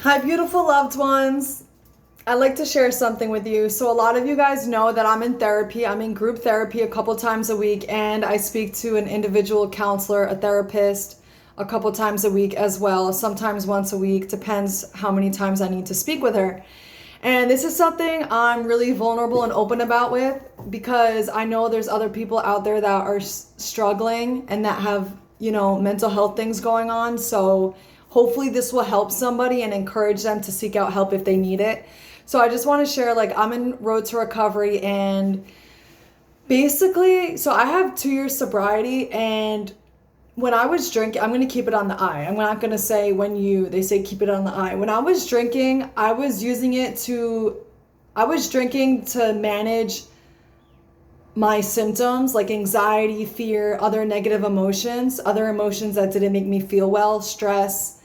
Hi, beautiful loved ones. I'd like to share something with you. So, a lot of you guys know that I'm in therapy. I'm in group therapy a couple times a week, and I speak to an individual counselor, a therapist, a couple times a week as well, sometimes once a week, depends how many times I need to speak with her. And this is something I'm really vulnerable and open about with because I know there's other people out there that are struggling and that have, mental health things going on. So hopefully this will help somebody and encourage them to seek out help if they need it. So I just want to share, like, I'm in road to recovery, and basically, so I have 2 years sobriety, and when I was drinking, I'm going to keep it on the I. I'm not going to say they say keep it on the I. When I was drinking, I was drinking to manage my symptoms like anxiety, fear, other negative emotions, other emotions that didn't make me feel well, stress.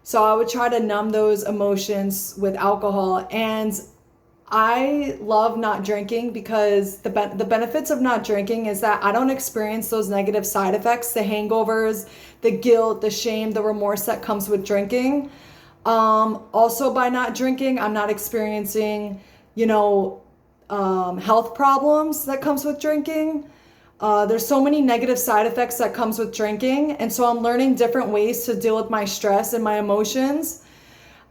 So I would try to numb those emotions with alcohol. And I love not drinking because the benefits of not drinking is that I don't experience those negative side effects, the hangovers, the guilt, the shame, the remorse that comes with drinking. Also, by not drinking, I'm not experiencing, health problems that comes with drinking. There's so many negative side effects that comes with drinking, and so I'm learning different ways to deal with my stress and my emotions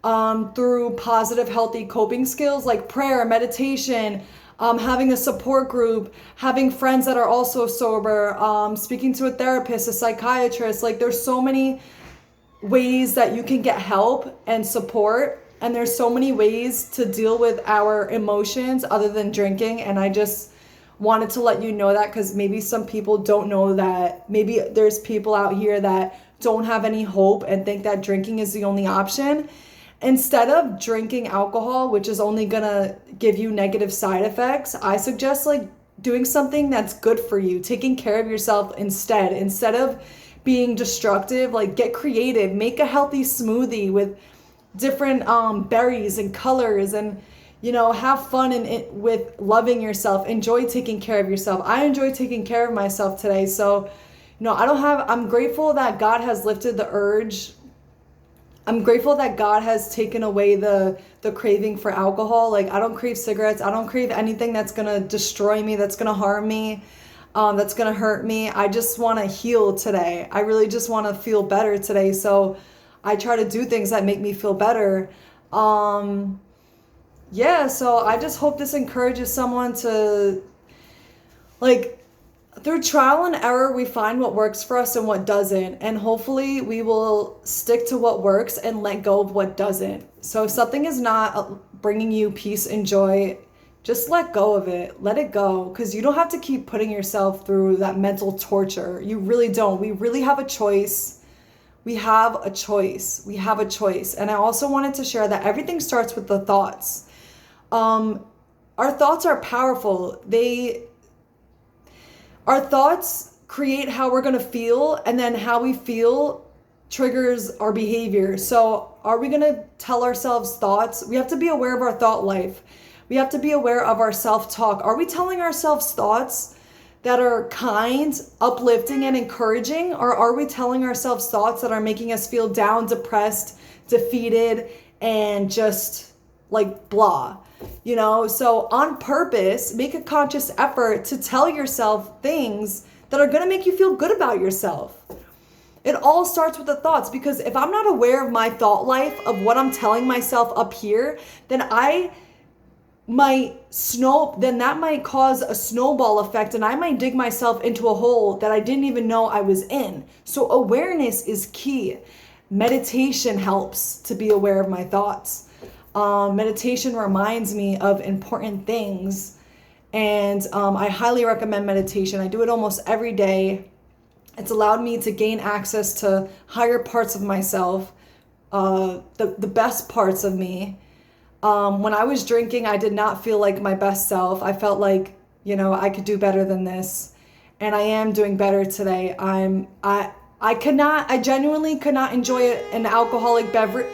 through positive, healthy coping skills like prayer, meditation, having a support group, having friends that are also sober, speaking to a therapist, a psychiatrist. Like, there's so many ways that you can get help and support, and there's so many ways to deal with our emotions other than drinking. And I just wanted to let you know that, because maybe some people don't know that. Maybe there's people out here that don't have any hope and think that drinking is the only option. Instead of drinking alcohol, which is only gonna give you negative side effects, I suggest like doing something that's good for you, taking care of yourself instead of being destructive. Like, get creative, make a healthy smoothie with different berries and colors, and have fun with loving yourself. Enjoy taking care of yourself. I enjoy taking care of myself today. So I'm grateful that God has lifted the urge. I'm grateful that God has taken away the craving for alcohol. Like, I don't crave cigarettes. I don't crave anything that's gonna destroy me, that's gonna harm me, that's gonna hurt me. I just want to heal today. I really just want to feel better today. So I try to do things that make me feel better. Yeah, so I just hope this encourages someone to, like, through trial and error, we find what works for us and what doesn't. And hopefully we will stick to what works and let go of what doesn't. So if something is not bringing you peace and joy, just let go of it. Let it go, because you don't have to keep putting yourself through that mental torture. You really don't. We really have a choice. We have a choice. We have a choice. And I also wanted to share that everything starts with the thoughts. Our thoughts are powerful. Our thoughts create how we're going to feel, and then how we feel triggers our behavior. So are we going to tell ourselves thoughts? We have to be aware of our thought life. We have to be aware of our self-talk. Are we telling ourselves thoughts that are kind, uplifting, and encouraging? Or are we telling ourselves thoughts that are making us feel down, depressed, defeated, and just like blah? So on purpose, make a conscious effort to tell yourself things that are going to make you feel good about yourself. It all starts with the thoughts, because if I'm not aware of my thought life, of what I'm telling myself up here, then that might cause a snowball effect, and I might dig myself into a hole that I didn't even know I was in. So awareness is key. Meditation helps to be aware of my thoughts. Meditation reminds me of important things, and I highly recommend meditation. I do it almost every day. It's allowed me to gain access to higher parts of myself, the best parts of me. When I was drinking, I did not feel like my best self. I felt like, I could do better than this, and I am doing better today. I genuinely could not enjoy an alcoholic beverage.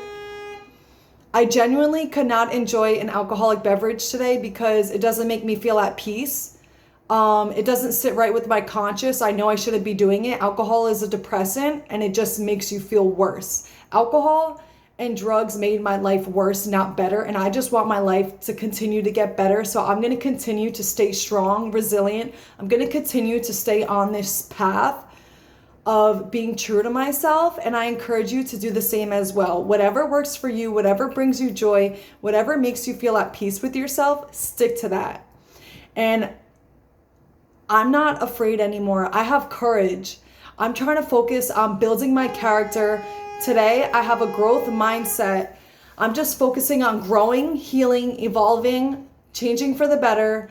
I genuinely could not enjoy an alcoholic beverage today because it doesn't make me feel at peace. It doesn't sit right with my conscience. I know I shouldn't be doing it. Alcohol is a depressant, and it just makes you feel worse. Alcohol and drugs made my life worse, not better. And I just want my life to continue to get better. So I'm going to continue to stay strong, resilient. I'm going to continue to stay on this path of being true to myself, and I encourage you to do the same as well. Whatever works for you, whatever brings you joy, whatever makes you feel at peace with yourself, stick to that. And I'm not afraid anymore. I have courage. I'm trying to focus on building my character. Today, I have a growth mindset. I'm just focusing on growing, healing, evolving, changing for the better.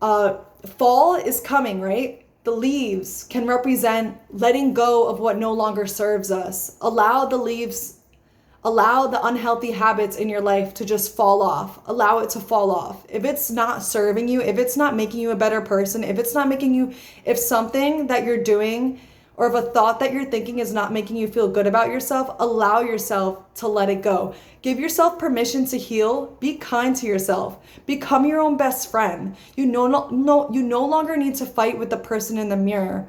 Fall is coming, right? The leaves can represent letting go of what no longer serves us. Allow the unhealthy habits in your life to just fall off. Allow it to fall off. If it's not serving you, if it's not making you a better person, if something that you're doing or if a thought that you're thinking is not making you feel good about yourself, allow yourself to let it go. Give yourself permission to heal. Be kind to yourself. Become your own best friend. You no longer need to fight with the person in the mirror.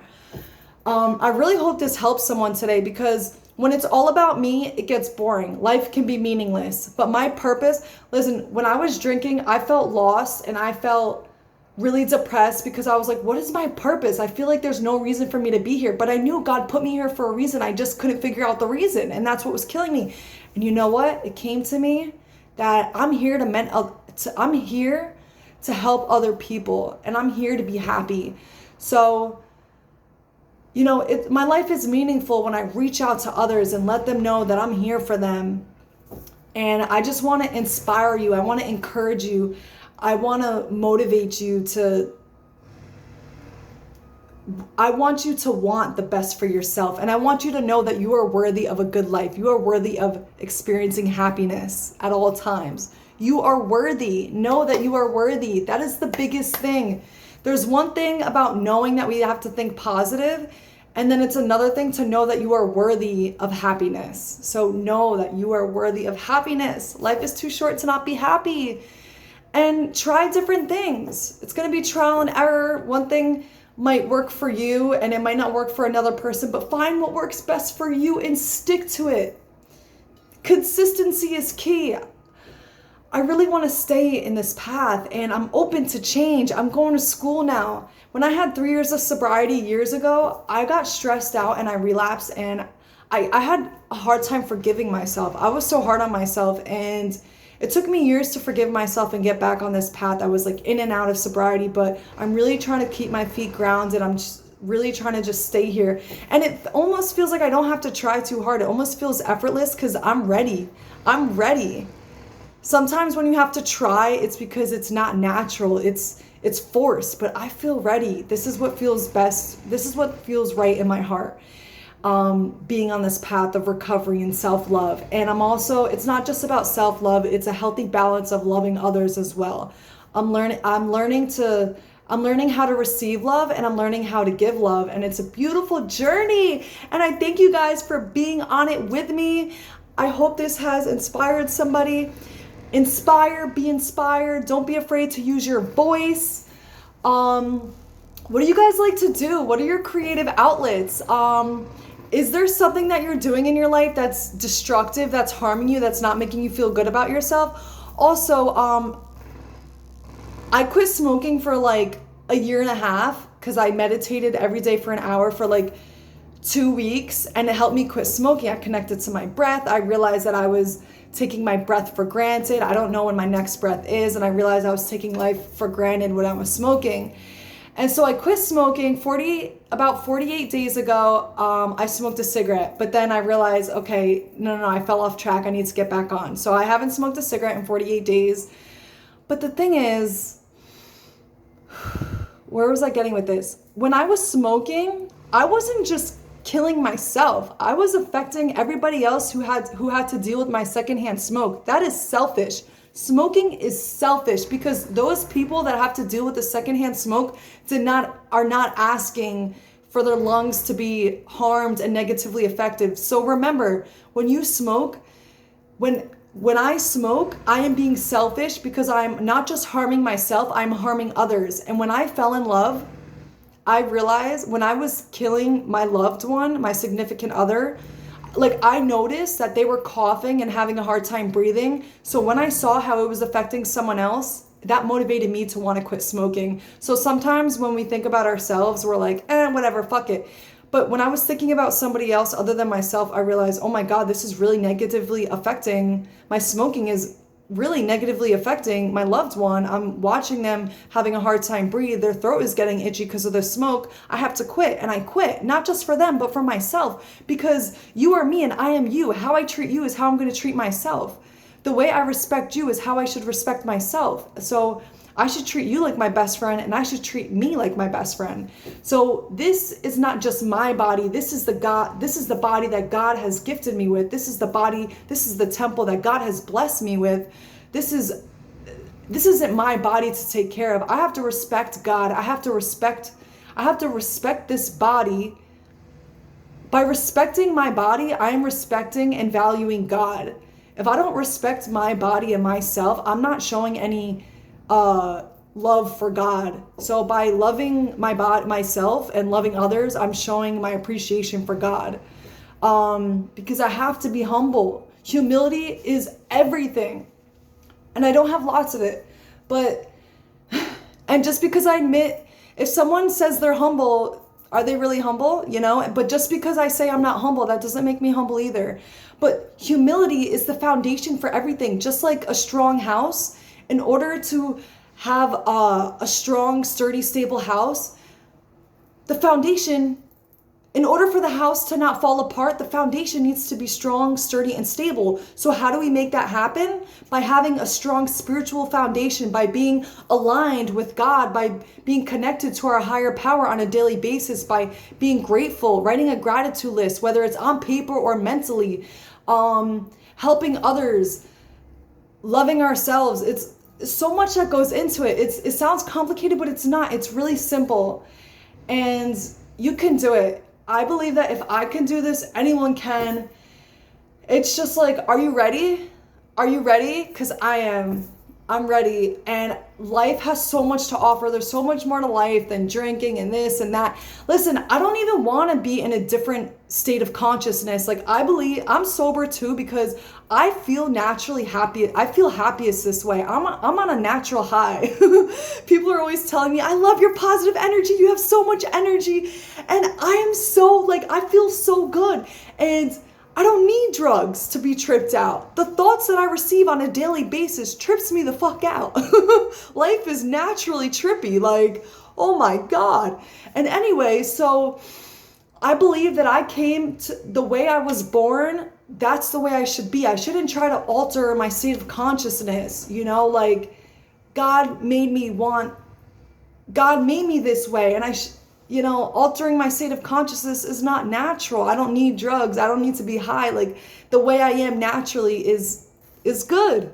I really hope this helps someone today, because when it's all about me, it gets boring. Life can be meaningless. But my purpose, listen, when I was drinking, I felt lost and I felt really depressed because I was like, what is my purpose? I feel like there's no reason for me to be here, but I knew God put me here for a reason. I just couldn't figure out the reason, and that's what was killing me. And you know what? It came to me that I'm here to help other people, and I'm here to be happy. So, my life is meaningful when I reach out to others and let them know that I'm here for them. And I just want to inspire you. I want to encourage you. I want to motivate you I want you to want the best for yourself. And I want you to know that you are worthy of a good life. You are worthy of experiencing happiness at all times. You are worthy. Know that you are worthy. That is the biggest thing. There's one thing about knowing that we have to think positive, and then it's another thing to know that you are worthy of happiness. So know that you are worthy of happiness. Life is too short to not be happy. And try different things. It's going to be trial and error. One thing might work for you and it might not work for another person, but find what works best for you and stick to it. Consistency is key. I really want to stay in this path, and I'm open to change. I'm going to school now. When I had 3 years of sobriety years ago, I got stressed out and I relapsed, and I had a hard time forgiving myself. I was so hard on myself, and it took me years to forgive myself and get back on this path. I was like in and out of sobriety, but I'm really trying to keep my feet grounded. I'm just really trying to just stay here. And it almost feels like I don't have to try too hard. It almost feels effortless because I'm ready. I'm ready. Sometimes when you have to try, it's because it's not natural. It's forced, but I feel ready. This is what feels best. This is what feels right in my heart. Being on this path of recovery and self-love. And it's not just about self-love, it's a healthy balance of loving others as well. I'm learning how to receive love, and I'm learning how to give love, and it's a beautiful journey. And I thank you guys for being on it with me. I hope this has inspired somebody. Inspire, be inspired. Don't be afraid to use your voice. What do you guys like to do? What are your creative outlets? Is there something that you're doing in your life that's destructive, that's harming you, that's not making you feel good about yourself? Also, I quit smoking for like a year and a half because I meditated every day for an hour for like 2 weeks, and it helped me quit smoking. I connected to my breath. I realized that I was taking my breath for granted. I don't know when my next breath is, and I realized I was taking life for granted when I was smoking. And so I quit smoking about 48 days ago. I smoked a cigarette, but then I realized, okay, no, I fell off track. I need to get back on. So I haven't smoked a cigarette in 48 days. But the thing is, where was I getting with this? When I was smoking, I wasn't just killing myself. I was affecting everybody else who had to deal with my secondhand smoke. That is selfish. Smoking is selfish because those people that have to deal with the secondhand smoke are not asking for their lungs to be harmed and negatively affected. So remember, when you smoke, when I smoke, I am being selfish because I'm not just harming myself, I'm harming others. And when I fell in love, I realized when I was killing my loved one, my significant other, like I noticed that they were coughing and having a hard time breathing. So when I saw how it was affecting someone else, that motivated me to want to quit smoking. So sometimes when we think about ourselves, we're like, whatever, fuck it. But when I was thinking about somebody else other than myself, I realized, oh my God, this is really negatively affecting, my smoking is really negatively affecting my loved one. I'm watching them having a hard time breathe. Their throat is getting itchy because of the smoke. I have to quit, and I quit, not just for them, but for myself, because you are me and I am you. How I treat you is how I'm going to treat myself. The way I respect you is how I should respect myself. So I should treat you like my best friend, and I should treat me like my best friend. So this is not just my body. This is the body that God has gifted me with. This is the body, this is the temple that God has blessed me with. This isn't my body to take care of. I have to respect God. I have to respect this body. By respecting my body, I am respecting and valuing God. If I don't respect my body and myself, I'm not showing any love for God. So by loving my body, myself, and loving others, I'm showing my appreciation for God. Because I have to be humble. Humility is everything. And I don't have lots of it. And just because I admit, if someone says they're humble, are they really humble? You know, but just because I say I'm not humble, that doesn't make me humble either. But humility is the foundation for everything. Just like a strong house, in order to have a strong, sturdy, stable house, the foundation, in order for the house to not fall apart, the foundation needs to be strong, sturdy, and stable. So how do we make that happen? By having a strong spiritual foundation, by being aligned with God, by being connected to our higher power on a daily basis, by being grateful, writing a gratitude list, whether it's on paper or mentally, helping others, loving ourselves. It's so much that goes into it. It sounds complicated, but it's not. It's really simple. And you can do it. I believe that if I can do this, anyone can. It's just like, are you ready? Are you ready? Because I am. I'm ready. And life has so much to offer. There's so much more to life than drinking and this and that. Listen, I don't even want to be in a different state of consciousness. Like, I believe I'm sober too, because I feel naturally happy. I feel happiest this way. I'm on a natural high. People are always telling me, I love your positive energy. You have so much energy. And I am so, like, I feel so good. And I don't need drugs to be tripped out. The thoughts that I receive on a daily basis trips me the fuck out. Life is naturally trippy. Like, oh my God. And anyway, so I believe that I came to the way I was born. That's the way I should be. I shouldn't try to alter my state of consciousness. You know, like God made me this way, and altering my state of consciousness is not natural. I don't need drugs. I don't need to be high. Like, the way I am naturally is good.